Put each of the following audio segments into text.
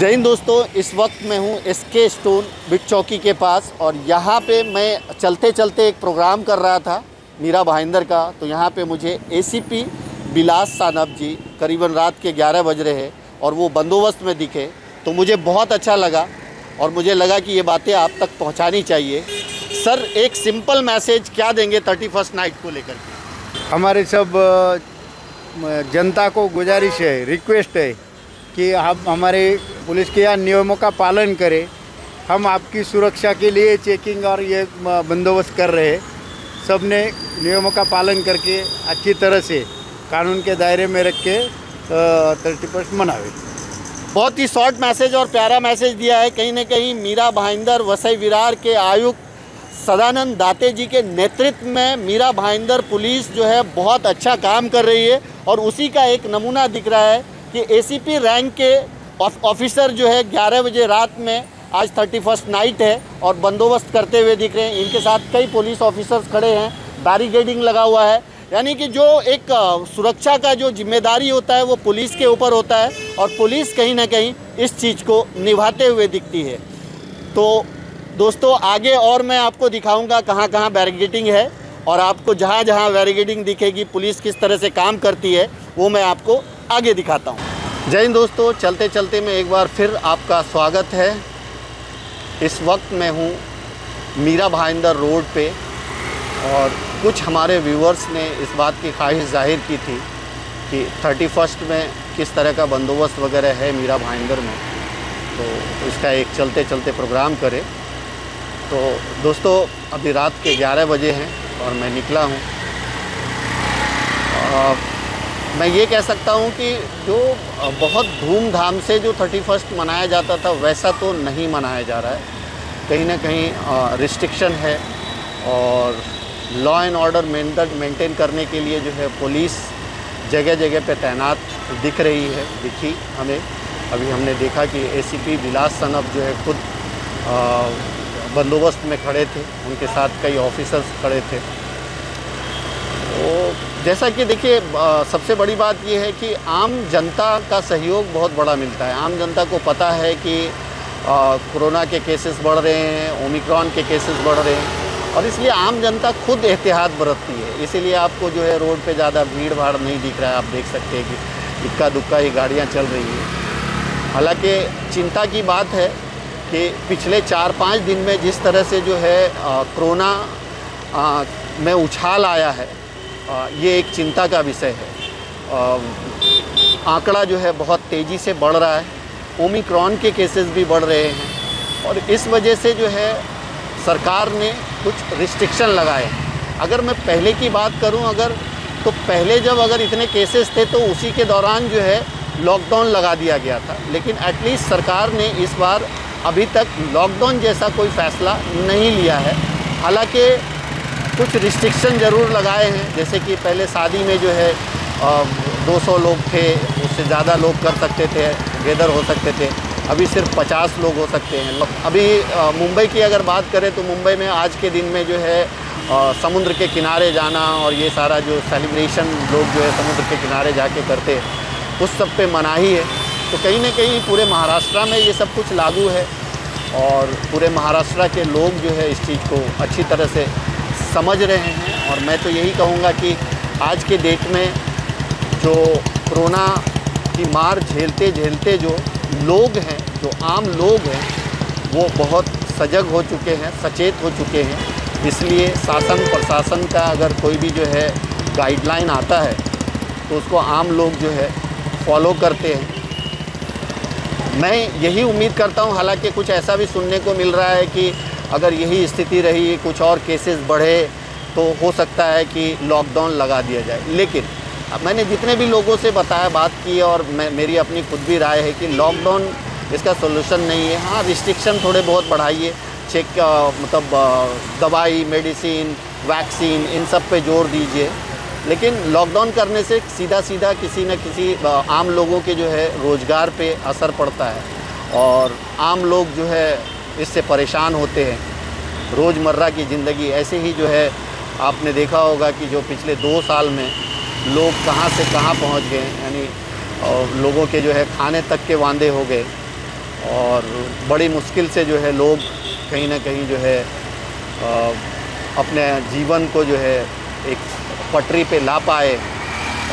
जय हिंद दोस्तों, इस वक्त मैं हूँ एसके स्टोन बिग चौकी के पास और यहाँ पे मैं चलते चलते एक प्रोग्राम कर रहा था मीरा भाईंदर का। तो यहाँ पे मुझे एसीपी बिलास सानप जी करीबन रात के 11 बज रहे हैं और वो बंदोबस्त में दिखे, तो मुझे बहुत अच्छा लगा और मुझे लगा कि ये बातें आप तक पहुँचानी चाहिए। सर, एक सिंपल मैसेज क्या देंगे 31st नाइट को लेकर के? हमारे सब जनता को गुजारिश है, रिक्वेस्ट है कि आप हमारे पुलिस के यहाँ नियमों का पालन करें। हम आपकी सुरक्षा के लिए चेकिंग और ये बंदोबस्त कर रहे हैं। सब ने नियमों का पालन करके अच्छी तरह से कानून के दायरे में रख के 31 मनावे। बहुत ही शॉर्ट मैसेज और प्यारा मैसेज दिया है। कहीं ना कहीं मीरा भाईंदर वसई विरार के आयुक्त सदानंद दाते जी के नेतृत्व में मीरा भाईंदर पुलिस जो है बहुत अच्छा काम कर रही है और उसी का एक नमूना दिख रहा है कि एसीपी रैंक के ऑफिसर जो है 11 बजे रात में आज 31st नाइट है और बंदोबस्त करते हुए दिख रहे हैं। इनके साथ कई पुलिस ऑफिसर्स खड़े हैं, बैरिकेडिंग लगा हुआ है। यानी कि जो एक सुरक्षा का जो जिम्मेदारी होता है वो पुलिस के ऊपर होता है और पुलिस कहीं ना कहीं इस चीज़ को निभाते हुए दिखती है। तो दोस्तों, आगे और मैं आपको दिखाऊंगा कहाँ कहाँ बैरिकेडिंग है और आपको जहाँ जहाँ बैरिकेडिंग दिखेगी पुलिस किस तरह से काम करती है वो मैं आपको आगे दिखाता हूँ। जय हिंद दोस्तों, चलते चलते में एक बार फिर आपका स्वागत है। इस वक्त मैं हूँ मीरा भाईंदर रोड पे और कुछ हमारे व्यूअर्स ने इस बात की ख्वाहिश जाहिर की थी कि 31st में किस तरह का बंदोबस्त वगैरह है मीरा भाईंदर में, तो इसका एक चलते चलते प्रोग्राम करें। तो दोस्तों, अभी रात के 11 बजे हैं और मैं निकला हूँ। मैं ये कह सकता हूँ कि जो बहुत धूमधाम से जो 31st मनाया जाता था वैसा तो नहीं मनाया जा रहा है। कहीं ना कहीं रिस्ट्रिक्शन है और लॉ एंड ऑर्डर मेंटेन करने के लिए जो है पुलिस जगह जगह पे तैनात दिखी हमें। अभी हमने देखा कि एसीपी बिलास सानप जो है खुद बंदोबस्त में खड़े थे, उनके साथ कई ऑफिसर्स खड़े थे। तो जैसा कि देखिए, सबसे बड़ी बात यह है कि आम जनता का सहयोग बहुत बड़ा मिलता है। आम जनता को पता है कि कोरोना के केसेस बढ़ रहे हैं, ओमिक्रॉन के केसेस बढ़ रहे हैं और इसलिए आम जनता खुद एहतियात बरतती है। इसीलिए आपको जो है रोड पे ज़्यादा भीड़ भाड़ नहीं दिख रहा है। आप देख सकते हैं कि इक्का दुक्का ही गाड़ियाँ चल रही हैं। हालांकि चिंता की बात है कि पिछले 4-5 दिन में जिस तरह से जो है कोरोना में उछाल आया है, ये एक चिंता का विषय है। आंकड़ा जो है बहुत तेज़ी से बढ़ रहा है, ओमिक्रॉन के केसेस भी बढ़ रहे हैं और इस वजह से जो है सरकार ने कुछ रिस्ट्रिक्शन लगाए। अगर मैं पहले की बात करूं तो पहले जब इतने केसेस थे तो उसी के दौरान जो है लॉकडाउन लगा दिया गया था, लेकिन एटलीस्ट सरकार ने इस बार अभी तक लॉकडाउन जैसा कोई फ़ैसला नहीं लिया है। हालांकि कुछ रिस्ट्रिक्शन ज़रूर लगाए हैं, जैसे कि पहले शादी में जो है 200 लोग थे, उससे ज़्यादा लोग कर सकते थे, गैदर हो सकते थे। अभी सिर्फ 50 लोग हो सकते हैं। अभी मुंबई की अगर बात करें तो मुंबई में आज के दिन में जो है समुद्र के किनारे जाना और ये सारा जो सेलिब्रेशन लोग जो है समुद्र के किनारे जाके करते हैं, उस सब पे मनाही है। तो कहीं ना कहीं पूरे महाराष्ट्र में ये सब कुछ लागू है और पूरे महाराष्ट्र के लोग जो है इस चीज़ को अच्छी तरह से समझ रहे हैं। और मैं तो यही कहूँगा कि आज के डेट में जो कोरोना की मार झेलते झेलते जो लोग हैं, जो आम लोग हैं, वो बहुत सजग हो चुके हैं, सचेत हो चुके हैं। इसलिए शासन प्रशासन का अगर कोई भी जो है गाइडलाइन आता है तो उसको आम लोग जो है फॉलो करते हैं। मैं यही उम्मीद करता हूँ। हालांकि कुछ ऐसा भी सुनने को मिल रहा है कि अगर यही स्थिति रही, कुछ और केसेस बढ़े तो हो सकता है कि लॉकडाउन लगा दिया जाए। लेकिन मैंने जितने भी लोगों से बात की और मेरी अपनी खुद भी राय है कि लॉकडाउन इसका सोल्यूशन नहीं है। हाँ, रिस्ट्रिक्शन थोड़े बहुत बढ़ाइए, चेक दवाई, मेडिसिन, वैक्सीन, इन सब पे जोर दीजिए, लेकिन लॉकडाउन करने से सीधा किसी न किसी आम लोगों के जो है रोज़गार पे असर पड़ता है और आम लोग जो है इससे परेशान होते हैं। रोज़मर्रा की ज़िंदगी ऐसे ही जो है आपने देखा होगा कि जो पिछले 2 साल में लोग कहाँ से कहाँ पहुँच गए, यानी लोगों के जो है खाने तक के वांदे हो गए और बड़ी मुश्किल से जो है लोग कहीं ना कहीं जो है अपने जीवन को जो है एक पटरी पे ला पाए,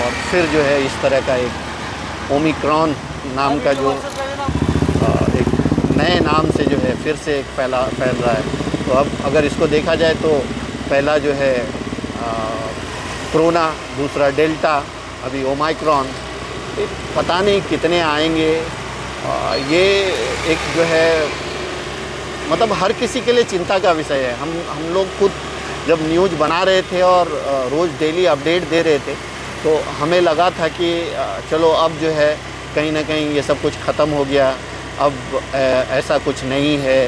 और फिर जो है इस तरह का एक ओमिक्रॉन नाम का जो एक नए नाम से जो है फिर से एक फैल रहा है। तो अब अगर इसको देखा जाए तो पहला जो है कोरोना, दूसरा डेल्टा, अभी ओमिक्रॉन, पता नहीं कितने आएंगे। ये एक जो है मतलब हर किसी के लिए चिंता का विषय है। हम लोग खुद जब न्यूज़ बना रहे थे और रोज़ डेली अपडेट दे रहे थे तो हमें लगा था कि चलो अब जो है कहीं ना कहीं ये सब कुछ ख़त्म हो गया, अब ऐसा कुछ नहीं है।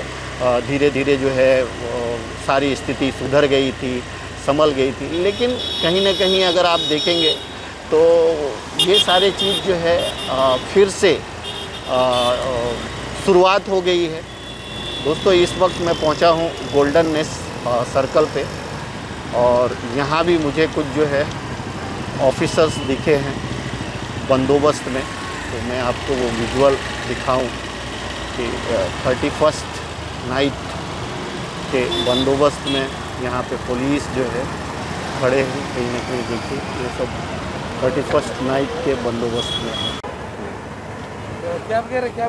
धीरे धीरे जो है सारी स्थिति सुधर गई थी, संभल गई थी। लेकिन कहीं ना कहीं अगर आप देखेंगे तो ये सारी चीज़ जो है फिर से शुरुआत हो गई है। दोस्तों, इस वक्त मैं पहुंचा हूं गोल्डन नेस्ट सर्कल पे, और यहाँ भी मुझे कुछ जो है ऑफिसर्स दिखे हैं बंदोबस्त में। तो मैं आपको वो विजुअल दिखाऊं कि 31st नाइट के बंदोबस्त में यहाँ पे पुलिस जो है खड़े हैं। कहीं ना कहीं देखिए ये सब 31st नाइट के बंदोबस्त में है। क्या कह रहे क्या?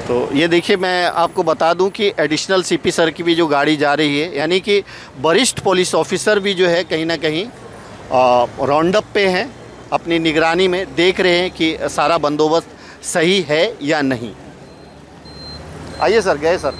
तो ये देखिए, मैं आपको बता दूं कि एडिशनल सीपी सर की भी जो गाड़ी जा रही है, यानी कि वरिष्ठ पुलिस ऑफिसर भी जो है कहीं ना कहीं राउंड अप पे हैं, अपनी निगरानी में देख रहे हैं कि सारा बंदोबस्त सही है या नहीं। आइए सर, गए सर,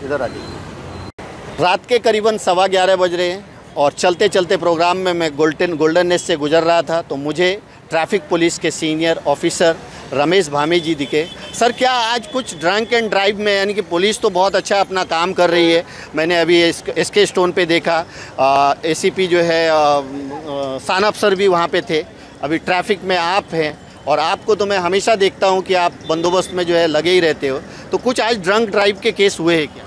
इधर आ जाइए। रात के करीबन 11:15 बज रहे हैं और चलते चलते प्रोग्राम में मैं गोल्डन नेस्ट से गुजर रहा था तो मुझे ट्रैफिक पुलिस के सीनियर ऑफिसर रमेश भामी जी दिखे। सर, क्या आज कुछ ड्रंक एंड ड्राइव में, यानी कि पुलिस तो बहुत अच्छा अपना काम कर रही है, मैंने अभी एसके स्टोन पे देखा, एसीपी जो है सानप सर भी वहाँ पे थे, अभी ट्रैफिक में आप हैं, और आपको तो मैं हमेशा देखता हूँ कि आप बंदोबस्त में जो है लगे ही रहते हो। तो कुछ आज ड्रंक ड्राइव के केस हुए हैं क्या?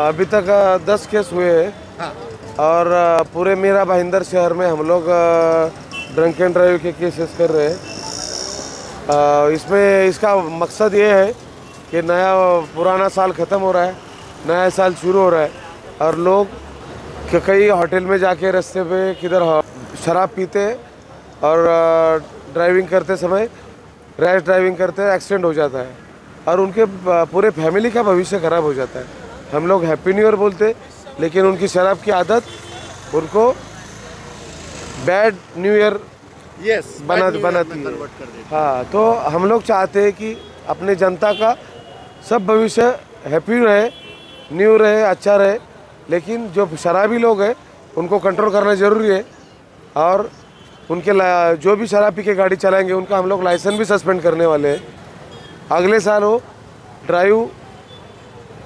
अभी तक 10 केस हुए हैं। हाँ। और पूरे मीरा भाईंदर शहर में हम लोग ड्रंक एंड ड्राइव के केसेस कर रहे हैं। इसमें इसका मकसद ये है कि नया पुराना साल ख़त्म हो रहा है, नया साल शुरू हो रहा है, और लोग कई होटल में जाके रास्ते पे किधर शराब पीते और ड्राइविंग करते समय रैश ड्राइविंग करते एक्सीडेंट हो जाता है और उनके पूरे फैमिली का भविष्य खराब हो जाता है। हम लोग हैप्पी न्यू ईयर बोलते, लेकिन उनकी शराब की आदत उनको बैड न्यू ईयर बनाती है। हाँ, तो हम लोग चाहते हैं कि अपने जनता का सब भविष्य हैप्पी रहे, न्यू रहे, अच्छा रहे, लेकिन जो शराबी लोग हैं उनको कंट्रोल करना ज़रूरी है। और उनके जो भी शराब पी के गाड़ी चलाएंगे उनका हम लोग लाइसेंस भी सस्पेंड करने वाले हैं। अगले साल वो ड्राइव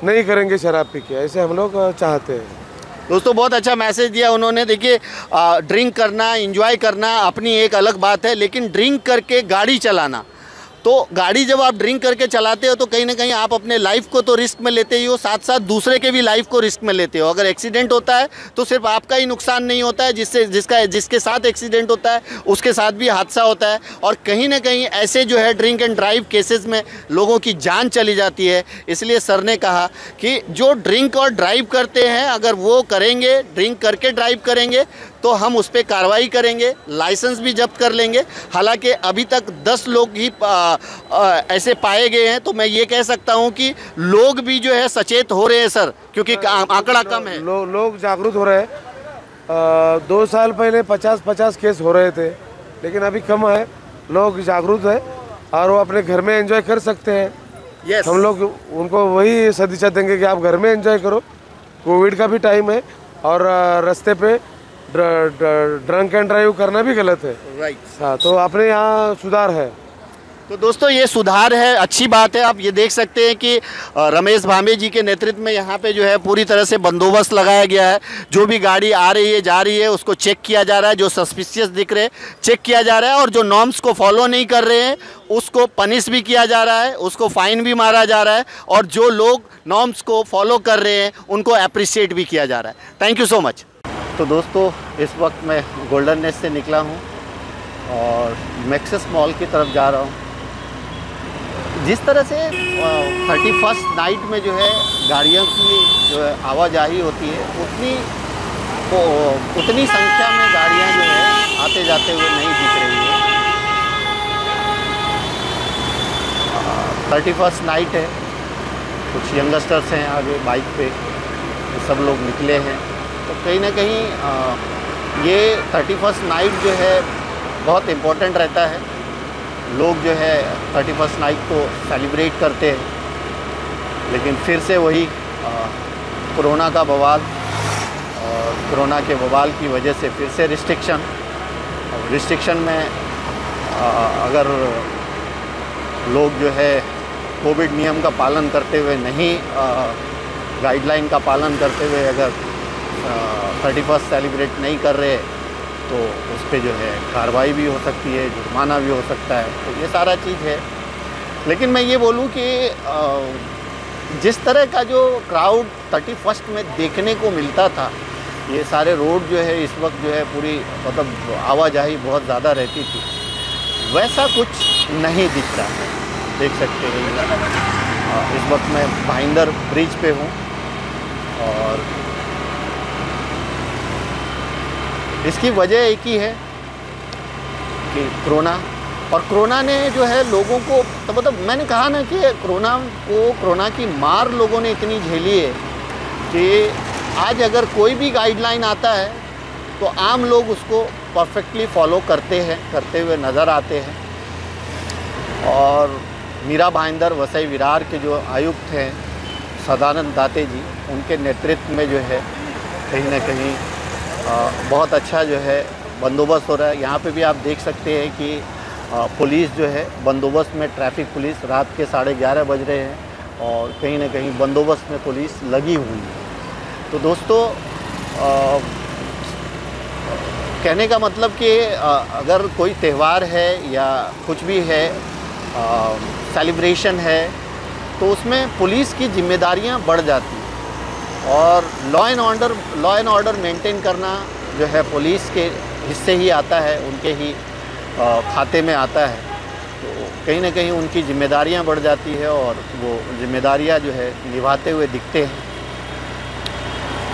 नहीं करेंगे शराब पी के, ऐसे हम लोग चाहते हैं। दोस्तों, बहुत अच्छा मैसेज दिया उन्होंने। देखिए, ड्रिंक करना, एंजॉय करना अपनी एक अलग बात है, लेकिन ड्रिंक करके गाड़ी चलाना, तो गाड़ी जब आप ड्रिंक करके चलाते हो तो कहीं ना कहीं आप अपने लाइफ को तो रिस्क में लेते ही हो, साथ साथ दूसरे के भी लाइफ को रिस्क में लेते हो। अगर एक्सीडेंट होता है तो सिर्फ आपका ही नुकसान नहीं होता है, जिसके साथ एक्सीडेंट होता है उसके साथ भी हादसा होता है। और कहीं ना कहीं ऐसे जो है ड्रिंक एंड ड्राइव केसेस में लोगों की जान चली जाती है। इसलिए सर ने कहा कि जो ड्रिंक और ड्राइव करते हैं, अगर वो करेंगे, ड्रिंक करके ड्राइव करेंगे, तो हम उस पर कार्रवाई करेंगे, लाइसेंस भी जब्त कर लेंगे। हालांकि अभी तक 10 लोग ही ऐसे पाए गए हैं, तो मैं ये कह सकता हूं कि लोग भी जो है सचेत हो रहे हैं सर, क्योंकि आंकड़ा कम है। लोग जागरूक हो रहे हैं। 2 साल पहले 50-50 केस हो रहे थे, लेकिन अभी कम है। लोग जागरूक है और वो अपने घर में एंजॉय कर सकते हैं। yes. हम लोग उनको वही सदिशा देंगे कि आप घर में एंजॉय करो, कोविड का भी टाइम है, और रास्ते पे ड्रंक एंड ड्राइव करना भी गलत है। राइट। हाँ, तो अपने यहाँ सुधार है। तो दोस्तों, ये सुधार है, अच्छी बात है। आप ये देख सकते हैं कि रमेश भामे जी के नेतृत्व में यहाँ पे जो है पूरी तरह से बंदोबस्त लगाया गया है। जो भी गाड़ी आ रही है, जा रही है, उसको चेक किया जा रहा है। जो सस्पिशियस दिख रहे हैं चेक किया जा रहा है, और जो नॉर्म्स को फॉलो नहीं कर रहे हैं उसको पनिश भी किया जा रहा है, उसको फाइन भी मारा जा रहा है, और जो लोग नॉर्म्स को फॉलो कर रहे हैं उनको अप्रिशिएट भी किया जा रहा है। Thank you so much. तो दोस्तों, इस वक्त मैं गोल्डन नेस्ट से निकला हूँ और मैक्सिस मॉल की तरफ जा रहा हूँ। जिस तरह से 31st नाइट में जो है गाड़ियों की जो है आवाजाही होती है, उतनी संख्या में गाड़ियां जो है आते जाते हुए नहीं दिख रही है। 31st नाइट है, कुछ यंगस्टर्स हैं आगे बाइक पे, सब लोग निकले हैं, तो कहीं ना कहीं ये 31st नाइट जो है बहुत इम्पोर्टेंट रहता है। लोग जो है 31st नाइट को सेलिब्रेट करते हैं, लेकिन फिर से वही कोरोना का बवाल, और कोरोना के बवाल की वजह से फिर से रिस्ट्रिक्शन में अगर लोग जो है कोविड नियम का पालन करते हुए नहीं, गाइडलाइन का पालन करते हुए अगर 31st सेलिब्रेट नहीं कर रहे, तो उस पर जो है कार्रवाई भी हो सकती है, जुर्माना भी हो सकता है। तो ये सारा चीज़ है। लेकिन मैं ये बोलूँ कि जिस तरह का जो क्राउड 31st में देखने को मिलता था, ये सारे रोड जो है इस वक्त जो है पूरी मतलब आवाजाही बहुत ज़्यादा रहती थी, वैसा कुछ नहीं दिख रहा है। देख सकते हैं इस वक्त मैं भाईंदर ब्रिज पे हूँ, और इसकी वजह एक ही है कि कोरोना ने जो है लोगों को, तो मतलब मैंने कहा ना कि कोरोना की मार लोगों ने इतनी झेली है कि आज अगर कोई भी गाइडलाइन आता है तो आम लोग उसको परफेक्टली फॉलो करते हुए नज़र आते हैं। और मीरा भाईंदर वसई विरार के जो आयुक्त हैं सदानंद दाते जी, उनके नेतृत्व में जो है कहीं ना कहीं बहुत अच्छा जो है बंदोबस्त हो रहा है। यहाँ पे भी आप देख सकते हैं कि पुलिस जो है बंदोबस्त में, ट्रैफिक पुलिस रात के 11:30 बज रहे हैं, और कहीं ना कहीं बंदोबस्त में पुलिस लगी हुई है। तो दोस्तों कहने का मतलब कि अगर कोई त्यौहार है या कुछ भी है, सेलिब्रेशन है, तो उसमें पुलिस की जिम्मेदारियां बढ़ जाती हैं, और लॉ एंड ऑर्डर मेंटेन करना जो है पुलिस के हिस्से ही आता है, उनके ही खाते में आता है। तो कहीं ना कहीं उनकी जिम्मेदारियां बढ़ जाती है, और वो जिम्मेदारियां जो है निभाते हुए दिखते हैं।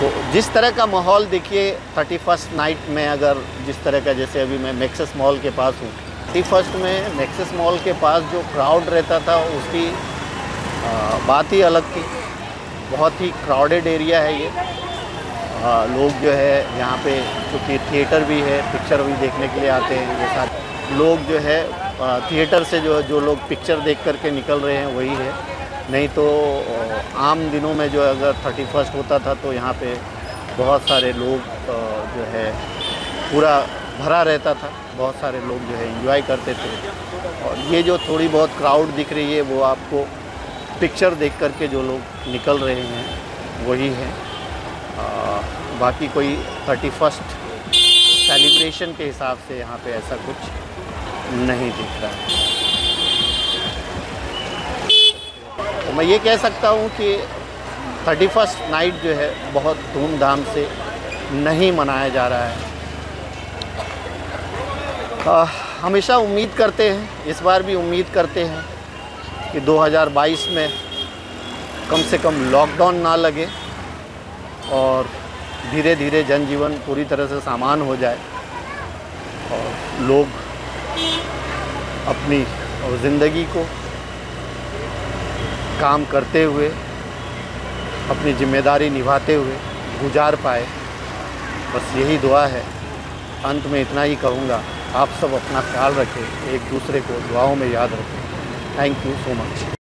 तो जिस तरह का माहौल देखिए 31st नाइट में, अगर जिस तरह का, जैसे अभी मैं मैक्सिस मॉल के पास हूँ, 31st में मैक्सिस मॉल के पास जो क्राउड रहता था उसकी बात ही अलग थी। बहुत ही क्राउडेड एरिया है ये। लोग जो है यहाँ पे, क्योंकि थिएटर भी है, पिक्चर भी देखने के लिए आते हैं, ये सारे लोग जो है थिएटर से जो लोग पिक्चर देख करके निकल रहे हैं वही है। नहीं तो आम दिनों में जो अगर 31st होता था तो यहाँ पे बहुत सारे लोग जो है पूरा भरा रहता था, बहुत सारे लोग जो है एंजॉय करते थे। और ये जो थोड़ी बहुत क्राउड दिख रही है वो आपको पिक्चर देख करके जो लोग निकल रहे हैं वही है। बाकी कोई 31st सेलिब्रेशन के हिसाब से यहाँ पे ऐसा कुछ नहीं दिख रहा है। तो मैं ये कह सकता हूँ कि 31st नाइट जो है बहुत धूमधाम से नहीं मनाया जा रहा है। हमेशा उम्मीद करते हैं, इस बार भी उम्मीद करते हैं कि 2022 में कम से कम लॉकडाउन ना लगे और धीरे धीरे जनजीवन पूरी तरह से सामान्य हो जाए, और लोग अपनी ज़िंदगी को काम करते हुए, अपनी जिम्मेदारी निभाते हुए गुजार पाए। बस यही दुआ है। अंत में इतना ही कहूँगा, आप सब अपना ख्याल रखें, एक दूसरे को दुआओं में याद रखें। Thank you so much.